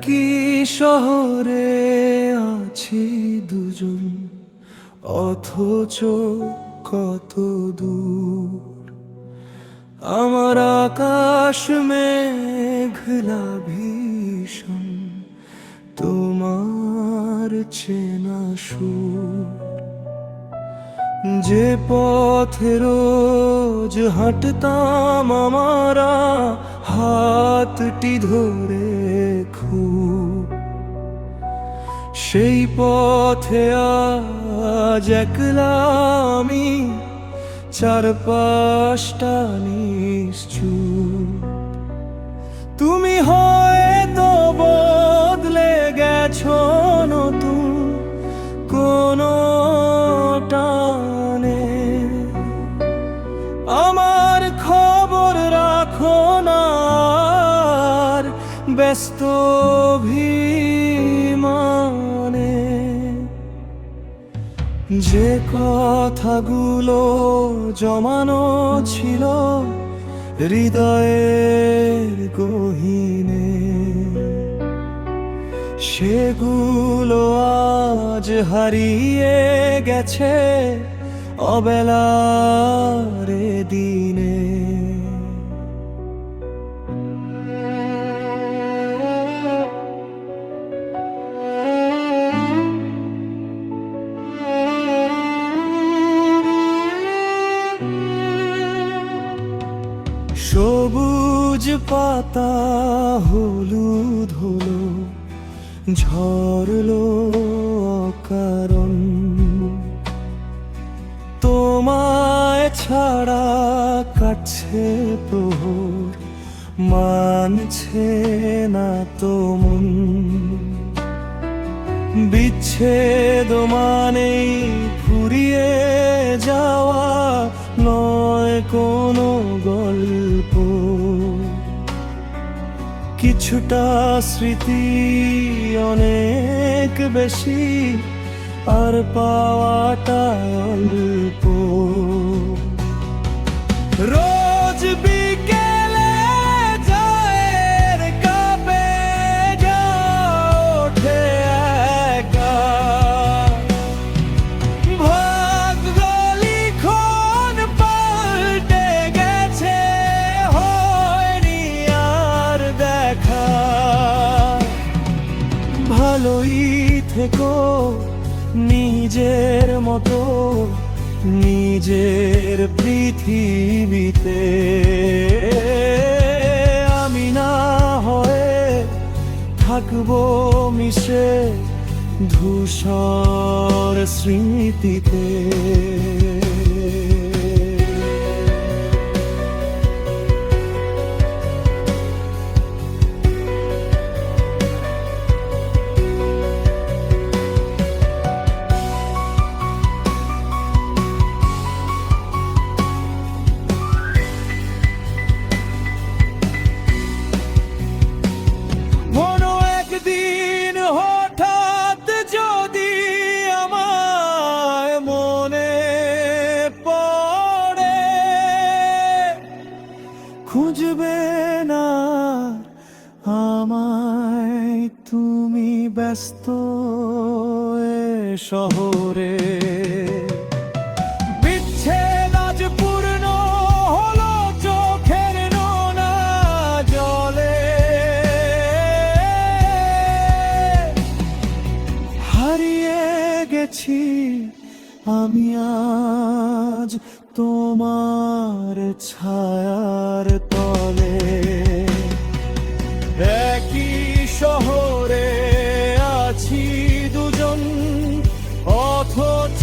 একই শহরে আছি দুজন, অথচ কত দূর। আমার আকাশ মেঘলা ভীষণ, তোমার চেনা সুর। যে পথে রোজ হাঁটতাম আমরা হাতটি ধরে খুব, সেই পথে আজ একলা আমি, চারপাশটা নিশ্চুপ। তুমি হয়তো বদলে গেছো, নতুন কোনো টানে আমার খবর রাখো না আর, ব্যস্ত অভিমানে। যে কথাগুলো জমানো ছিল হৃদয়ের গহীনে, সেগুলো আজ হারিয়ে গেছে অবেলার দিনে। সবুজ পাতা হলুদ হলো, ঝরলো অকারণ। তোমায় ছাড়া কাটছে প্রহর, মানছে না তো মন। বিচ্ছেদ মানেই ফুরিয়ে যাওয়া, নয় কোনো গল্প। কিছুটা স্মৃতি অনেক বেশি, আর পাওয়াটা অল্প। রোজ বিকেলে চায়ের কাপে যা ওঠে একা, ভাগ্য লিখন পাল্টে গেছে, হয়নি আর দেখা। ভালোই থেকো নিজের মতো, নিজের পৃথিবীতে। আমি না হয়ে থাকবো মিশে ধূসর স্মৃতিতে। হঠাৎ যদি আমায় মনে পড়ে, খুঁজবে না আমায় তুমি ব্যস্ত এ শহরে। বিচ্ছেদ আজ পূর্ণ হলো চোখের নোনা জলে, হারিয়ে গেছি আমি আজ তোমার ছায়ার তলে। একই শহরে আছি দুজন, অথচ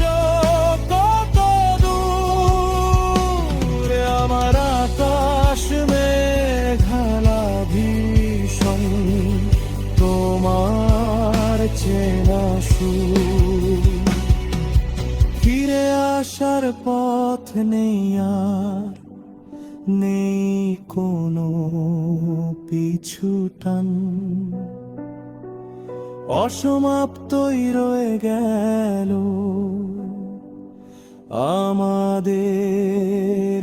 কত দূর। আমার আকাশ মেঘলা ভীষণ, তোমার চেনা সুর। ফিরে আসার পথ নেই আর, নেই কোনো পিছু টান। অসমাপ্তই রয়ে গেল আমাদের